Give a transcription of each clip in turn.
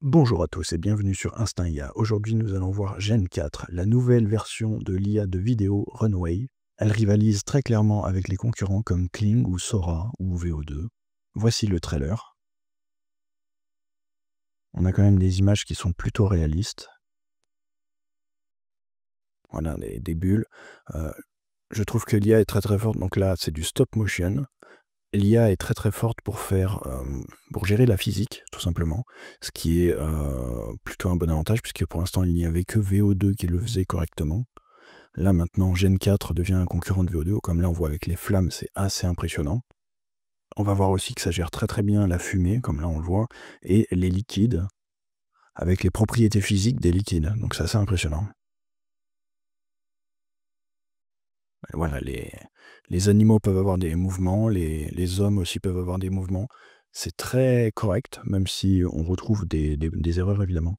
Bonjour à tous et bienvenue sur Instinct IA. Aujourd'hui, nous allons voir Gen 4, la nouvelle version de l'IA de vidéo Runway. Elle rivalise très clairement avec les concurrents comme Kling ou Sora ou VO2. Voici le trailer. On a quand même des images qui sont plutôt réalistes. Voilà, des bulles. Je trouve que l'IA est très très forte. Donc là, c'est du stop motion. L'IA est très très forte pour gérer la physique, tout simplement, ce qui est plutôt un bon avantage, puisque pour l'instant, il n'y avait que VO2 qui le faisait correctement. Là, maintenant, Gen 4 devient un concurrent de VO2, comme là, on voit avec les flammes, c'est assez impressionnant. On va voir aussi que ça gère très très bien la fumée, comme là, on le voit, et les liquides, avec les propriétés physiques des liquides. Donc, c'est assez impressionnant. Voilà, les animaux peuvent avoir des mouvements, les hommes aussi peuvent avoir des mouvements. C'est très correct, même si on retrouve des erreurs, évidemment.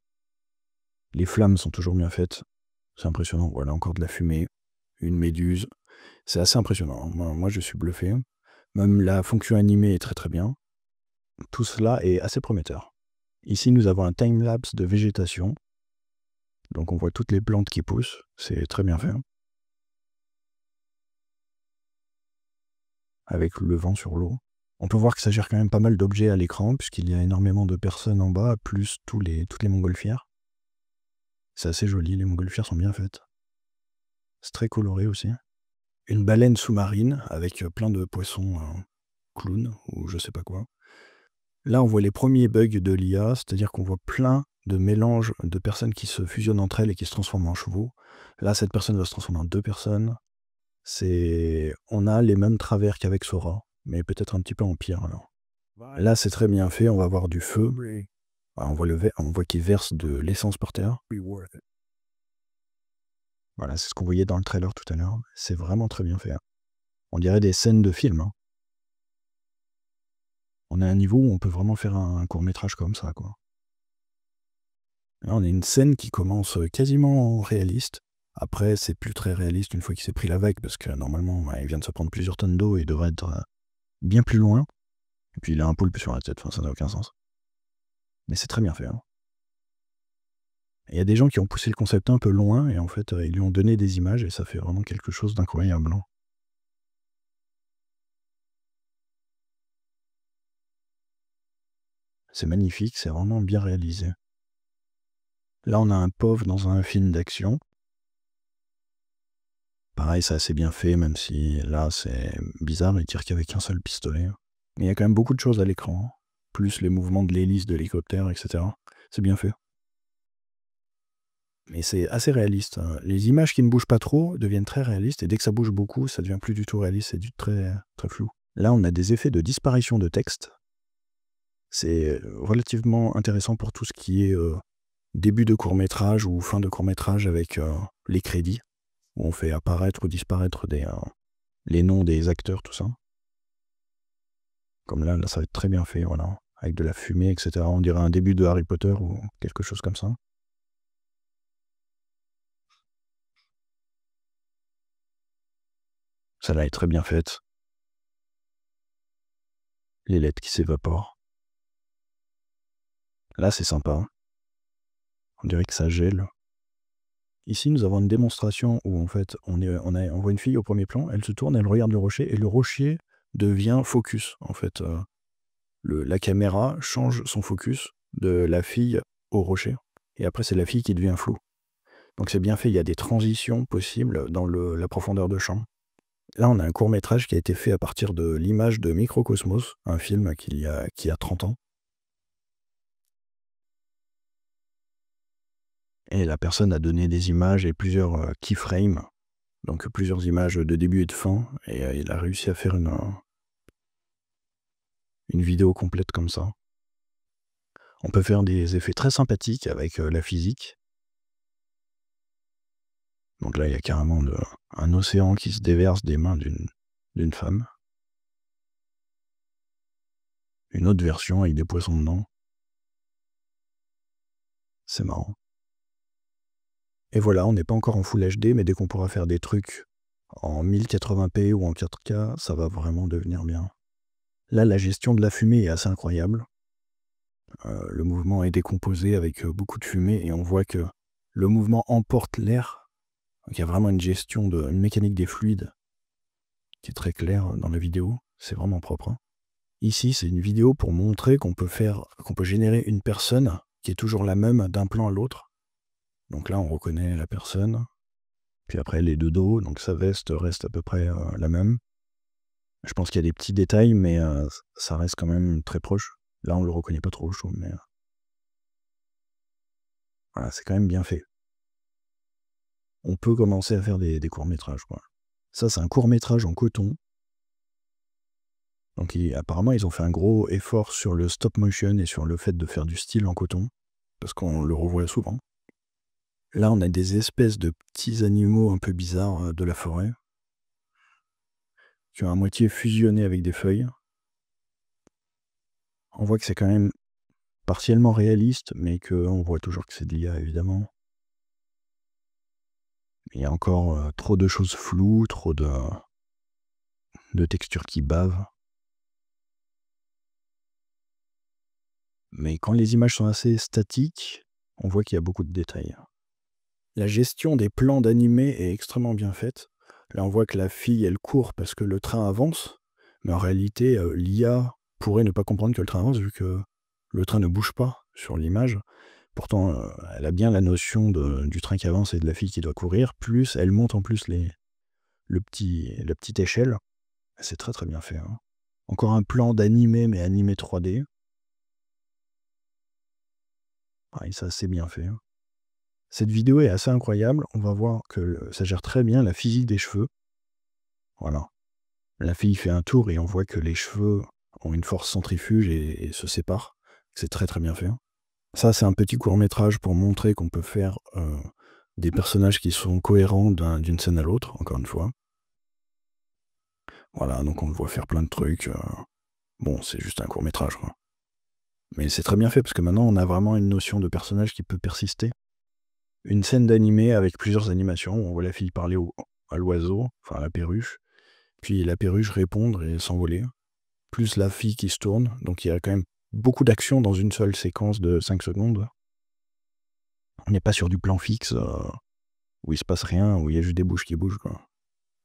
Les flammes sont toujours bien faites. C'est impressionnant. Voilà, encore de la fumée, une méduse. C'est assez impressionnant. Moi, je suis bluffé. Même la fonction animée est très très bien. Tout cela est assez prometteur. Ici, nous avons un time-lapse de végétation. Donc, on voit toutes les plantes qui poussent. C'est très bien fait. Avec le vent sur l'eau. On peut voir que ça gère quand même pas mal d'objets à l'écran, puisqu'il y a énormément de personnes en bas, plus toutes les montgolfières. C'est assez joli, les montgolfières sont bien faites. C'est très coloré aussi. Une baleine sous-marine, avec plein de poissons clowns, ou je sais pas quoi. Là, on voit les premiers bugs de l'IA, c'est-à-dire qu'on voit plein de mélanges de personnes qui se fusionnent entre elles et qui se transforment en chevaux. Là, cette personne va se transformer en deux personnes. On a les mêmes travers qu'avec Sora, mais peut-être un petit peu en pire alors. Là, c'est très bien fait, on va voir du feu. On voit qu'il verse de l'essence par terre. Voilà, c'est ce qu'on voyait dans le trailer tout à l'heure. C'est vraiment très bien fait. On dirait des scènes de film. On a un niveau où on peut vraiment faire un court-métrage comme ça, quoi. Là, on a une scène qui commence quasiment réaliste. Après, c'est plus très réaliste une fois qu'il s'est pris la vague, parce que normalement, il vient de se prendre plusieurs tonnes d'eau et il devrait être bien plus loin. Et puis, il a un poulpe sur la tête, enfin, ça n'a aucun sens. Mais c'est très bien fait. Il y a des gens qui ont poussé le concept un peu loin, et en fait, ils lui ont donné des images, et ça fait vraiment quelque chose d'incroyable. C'est magnifique, c'est vraiment bien réalisé. Là, on a un pauvre dans un film d'action. Pareil, c'est assez bien fait, même si là, c'est bizarre, il tire qu'avec un seul pistolet. Mais il y a quand même beaucoup de choses à l'écran, plus les mouvements de l'hélice de l'hélicoptère, etc. C'est bien fait. Mais c'est assez réaliste. Les images qui ne bougent pas trop deviennent très réalistes, et dès que ça bouge beaucoup, ça devient plus du tout réaliste, c'est du très, très flou. Là, on a des effets de disparition de texte. C'est relativement intéressant pour tout ce qui est début de court-métrage ou fin de court-métrage avec les crédits, où on fait apparaître ou disparaître les noms des acteurs, tout ça. Comme là, ça va être très bien fait, voilà. Avec de la fumée, etc. On dirait un début de Harry Potter ou quelque chose comme ça. Celle-là est très bien faite. Les lettres qui s'évaporent. Là, c'est sympa. On dirait que ça gèle. Ici, nous avons une démonstration où, en fait, on voit une fille au premier plan, elle se tourne, elle regarde le rocher, et le rocher devient focus, en fait. La caméra change son focus de la fille au rocher, et après, c'est la fille qui devient floue. Donc c'est bien fait, il y a des transitions possibles dans la profondeur de champ. Là, on a un court-métrage qui a été fait à partir de l'image de Microcosmos, un film qui a 30 ans. Et la personne a donné des images et plusieurs keyframes, donc plusieurs images de début et de fin, et il a réussi à faire une vidéo complète comme ça. On peut faire des effets très sympathiques avec la physique. Donc là, il y a carrément un océan qui se déverse des mains d'une femme. Une autre version avec des poissons dedans. C'est marrant. Et voilà, on n'est pas encore en Full HD, mais dès qu'on pourra faire des trucs en 1080p ou en 4K, ça va vraiment devenir bien. Là, la gestion de la fumée est assez incroyable. Le mouvement est décomposé avec beaucoup de fumée et on voit que le mouvement emporte l'air. Donc il y a vraiment une gestion une mécanique des fluides qui est très claire dans la vidéo. C'est vraiment propre, hein. Ici, c'est une vidéo pour montrer qu'on peut générer une personne qui est toujours la même d'un plan à l'autre. Donc là, on reconnaît la personne. Puis après, les deux dos, donc sa veste reste à peu près la même. Je pense qu'il y a des petits détails, mais ça reste quand même très proche. Là, on le reconnaît pas trop, je trouve, mais voilà, c'est quand même bien fait. On peut commencer à faire des courts-métrages, quoi. Ça, c'est un court-métrage en coton. Donc apparemment, ils ont fait un gros effort sur le stop motion et sur le fait de faire du style en coton, parce qu'on le revoit souvent. Là, on a des espèces de petits animaux un peu bizarres de la forêt, qui ont à moitié fusionné avec des feuilles. On voit que c'est quand même partiellement réaliste, mais qu'on voit toujours que c'est de l'IA, évidemment. Il y a encore trop de choses floues, trop de textures qui bavent. Mais quand les images sont assez statiques, on voit qu'il y a beaucoup de détails. La gestion des plans d'animé est extrêmement bien faite. Là, on voit que la fille, elle court parce que le train avance, mais en réalité, l'IA pourrait ne pas comprendre que le train avance vu que le train ne bouge pas sur l'image. Pourtant, elle a bien la notion du train qui avance et de la fille qui doit courir, plus elle monte en plus la petite échelle. C'est très très bien fait, hein. Encore un plan d'animé, mais animé 3D. Pareil, c'est assez bien fait, hein. Cette vidéo est assez incroyable. On va voir que ça gère très bien la physique des cheveux. Voilà. La fille fait un tour et on voit que les cheveux ont une force centrifuge et se séparent. C'est très très bien fait, hein. Ça, c'est un petit court-métrage pour montrer qu'on peut faire des personnages qui sont cohérents d'une scène à l'autre, encore une fois. Voilà, donc on le voit faire plein de trucs. Bon, c'est juste un court-métrage, quoi. Mais c'est très bien fait parce que maintenant on a vraiment une notion de personnage qui peut persister. Une scène d'animé avec plusieurs animations. On voit la fille parler à l'oiseau, enfin à la perruche. Puis la perruche répondre et s'envoler. Plus la fille qui se tourne. Donc il y a quand même beaucoup d'action dans une seule séquence de 5 secondes. On n'est pas sur du plan fixe où il se passe rien, où il y a juste des bouches qui bougent, quoi.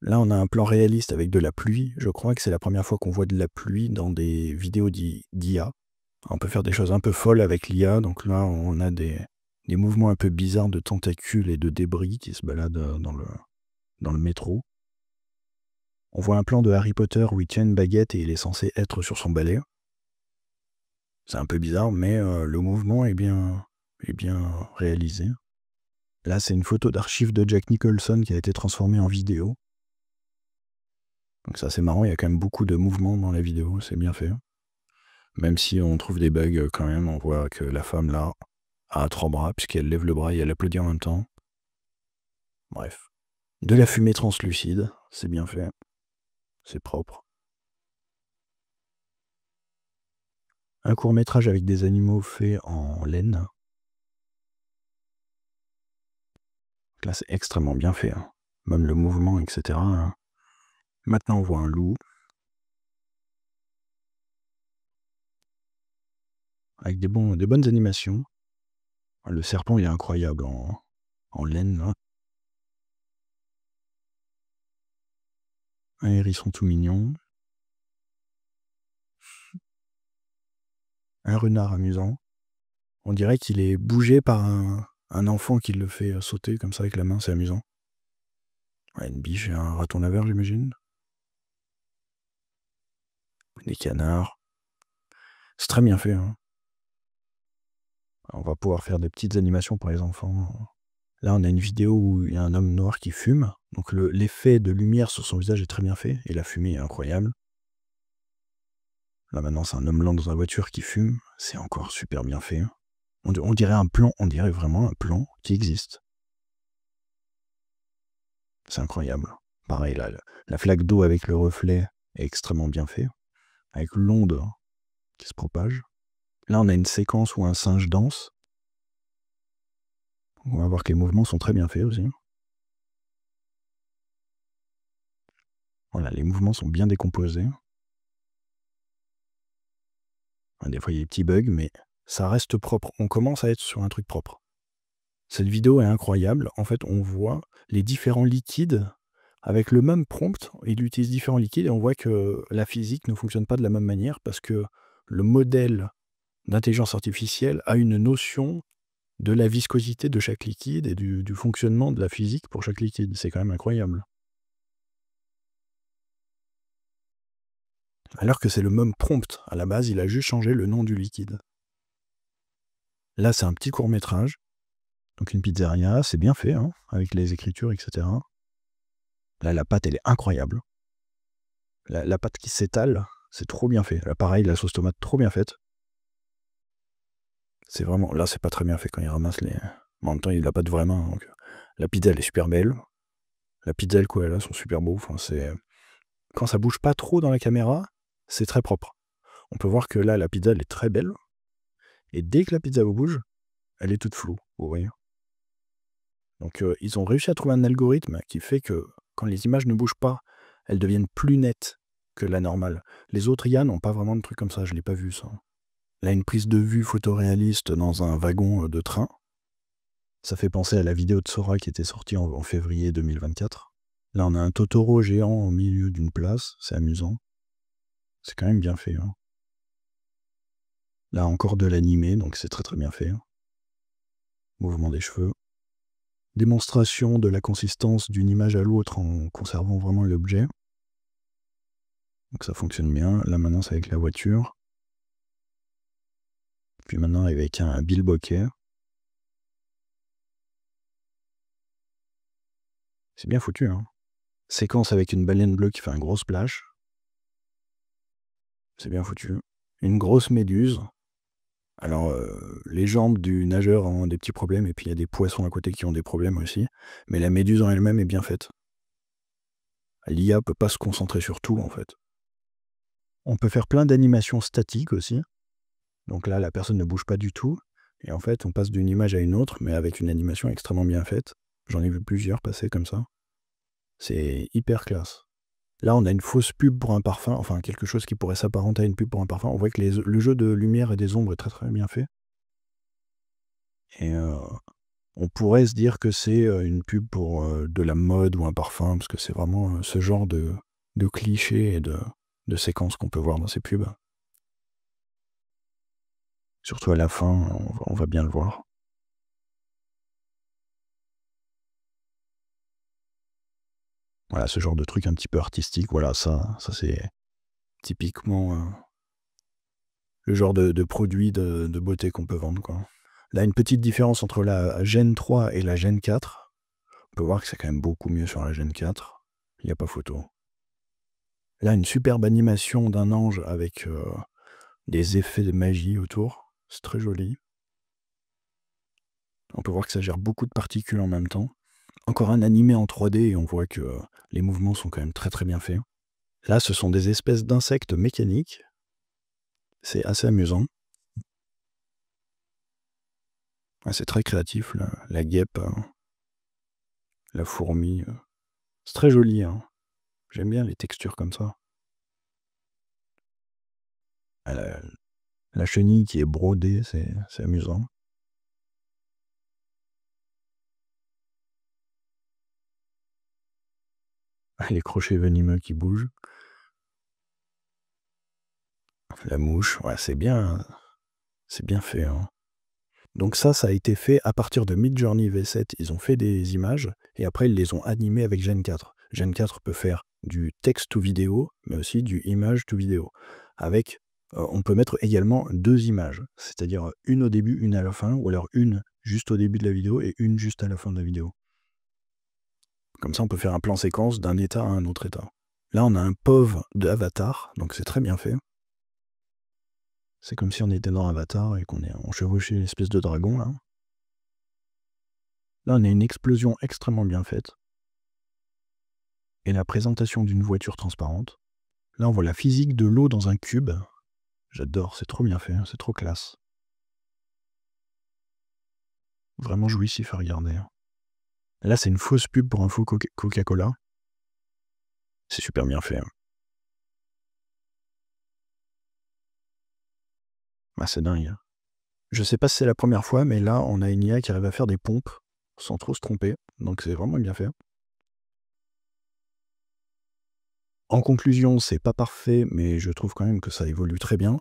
Là, on a un plan réaliste avec de la pluie. Je crois que c'est la première fois qu'on voit de la pluie dans des vidéos d'IA. On peut faire des choses un peu folles avec l'IA. Donc là, on a des mouvements un peu bizarres de tentacules et de débris qui se baladent dans le métro. On voit un plan de Harry Potter où il tient une baguette et il est censé être sur son balai. C'est un peu bizarre, mais le mouvement est bien réalisé. Là, c'est une photo d'archive de Jack Nicholson qui a été transformée en vidéo. Donc ça, c'est marrant, il y a quand même beaucoup de mouvements dans la vidéo, c'est bien fait. Même si on trouve des bugs quand même, on voit que la femme, là, a 3 bras, puisqu'elle lève le bras et elle applaudit en même temps. Bref. De la fumée translucide, c'est bien fait. C'est propre. Un court-métrage avec des animaux faits en laine. Là, c'est extrêmement bien fait, hein. Même le mouvement, etc. Hein. Maintenant, on voit un loup. Avec des bonnes animations. Le serpent, il est incroyable en laine, là. Un hérisson tout mignon. Un renard amusant. On dirait qu'il est bougé par un enfant qui le fait sauter comme ça avec la main, c'est amusant. Ouais, une biche et un raton laveur, j'imagine. Des canards. C'est très bien fait, hein. On va pouvoir faire des petites animations pour les enfants. Là, on a une vidéo où il y a un homme noir qui fume. Donc l'effet de lumière sur son visage est très bien fait. Et la fumée est incroyable. Là, maintenant, c'est un homme blanc dans une voiture qui fume. C'est encore super bien fait, hein. On dirait vraiment un plan qui existe. C'est incroyable. Pareil, là, la flaque d'eau avec le reflet est extrêmement bien fait. Avec l'onde qui se propage. Là, on a une séquence où un singe danse. On va voir que les mouvements sont très bien faits aussi. Voilà, les mouvements sont bien décomposés. Des fois, il y a des petits bugs, mais ça reste propre. On commence à être sur un truc propre. Cette vidéo est incroyable. En fait, on voit les différents liquides avec le même prompt. Il utilise différents liquides et on voit que la physique ne fonctionne pas de la même manière parce que le modèle d'intelligence artificielle a une notion de la viscosité de chaque liquide et du fonctionnement de la physique pour chaque liquide. C'est quand même incroyable. Alors que c'est le même prompt. À la base, il a juste changé le nom du liquide. Là, c'est un petit court-métrage. Donc une pizzeria, c'est bien fait, hein, avec les écritures, etc. Là, la pâte, elle est incroyable. La pâte qui s'étale, c'est trop bien fait. Là, pareil, la sauce tomate, trop bien faite. C'est vraiment... Là, c'est pas très bien fait quand il ramasse les... En même temps, il a pas de vraies mains. Donc... La pizza, elle est super belle. La pizza, elle, quoi, là, sont super beaux. Enfin, c'est... Quand ça bouge pas trop dans la caméra, c'est très propre. On peut voir que là, la pizza, elle est très belle. Et dès que la pizza bouge, elle est toute floue, vous voyez. Donc, ils ont réussi à trouver un algorithme qui fait que quand les images ne bougent pas, elles deviennent plus nettes que la normale. Les autres IA n'ont pas vraiment de trucs comme ça, je l'ai pas vu, ça. Là, une prise de vue photoréaliste dans un wagon de train. Ça fait penser à la vidéo de Sora qui était sortie en février 2024. Là, on a un Totoro géant au milieu d'une place, c'est amusant. C'est quand même bien fait, hein. Là, encore de l'animé, donc c'est très très bien fait, hein. Mouvement des cheveux. Démonstration de la consistance d'une image à l'autre en conservant vraiment l'objet. Donc ça fonctionne bien. Là maintenant c'est avec la voiture. Puis maintenant avec un bilboquet. C'est bien foutu, hein. Séquence avec une baleine bleue qui fait un gros splash. C'est bien foutu. Une grosse méduse. Alors les jambes du nageur ont des petits problèmes et puis il y a des poissons à côté qui ont des problèmes aussi. Mais la méduse en elle-même est bien faite. L'IA peut pas se concentrer sur tout en fait. On peut faire plein d'animations statiques aussi. Donc là, la personne ne bouge pas du tout. Et en fait, on passe d'une image à une autre, mais avec une animation extrêmement bien faite. J'en ai vu plusieurs passer comme ça. C'est hyper classe. Là, on a une fausse pub pour un parfum, enfin quelque chose qui pourrait s'apparenter à une pub pour un parfum. On voit que le jeu de lumière et des ombres est très très bien fait. Et on pourrait se dire que c'est une pub pour de la mode ou un parfum, parce que c'est vraiment ce genre de clichés et de séquences qu'on peut voir dans ces pubs. Surtout à la fin, on va bien le voir. Voilà, ce genre de truc un petit peu artistique, voilà, ça c'est typiquement le genre de produit de beauté qu'on peut vendre, quoi. Là, une petite différence entre la Gen 3 et la Gen 4. On peut voir que c'est quand même beaucoup mieux sur la Gen 4. Il n'y a pas photo. Là, une superbe animation d'un ange avec des effets de magie autour. C'est très joli. On peut voir que ça gère beaucoup de particules en même temps. Encore un animé en 3D et on voit que les mouvements sont quand même très très bien faits. Là, ce sont des espèces d'insectes mécaniques. C'est assez amusant. Ouais, c'est très créatif, la guêpe, la fourmi. C'est très joli, hein. J'aime bien les textures comme ça. Ah, la chenille qui est brodée, c'est amusant. Ah, les crochets venimeux qui bougent. La mouche, ouais, c'est bien fait, hein. Donc ça a été fait à partir de Midjourney V7. Ils ont fait des images et après ils les ont animées avec Gen 4. Gen 4 peut faire du texte to vidéo, mais aussi du image to vidéo. Avec, on peut mettre également 2 images, c'est-à-dire une au début, une à la fin, ou alors une juste au début de la vidéo et une juste à la fin de la vidéo. Comme ça, on peut faire un plan séquence d'un état à un autre état. Là, on a un POV d'Avatar, donc c'est très bien fait. C'est comme si on était dans Avatar et on chevauchait une espèce de dragon, là. Là, on a une explosion extrêmement bien faite. Et la présentation d'une voiture transparente. Là, on voit la physique de l'eau dans un cube. J'adore, c'est trop bien fait, hein, c'est trop classe. Vraiment jouissif à regarder. Là, c'est une fausse pub pour un faux Coca-Cola. C'est super bien fait, hein. Ah, c'est dingue, hein. Je sais pas si c'est la première fois, mais là, on a une IA qui arrive à faire des pompes sans trop se tromper, donc c'est vraiment bien fait. En conclusion, c'est pas parfait, mais je trouve quand même que ça évolue très bien.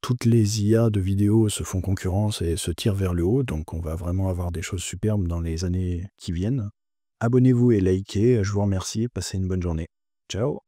Toutes les IA de vidéo se font concurrence et se tirent vers le haut, donc on va vraiment avoir des choses superbes dans les années qui viennent. Abonnez-vous et likez, je vous remercie, passez une bonne journée. Ciao!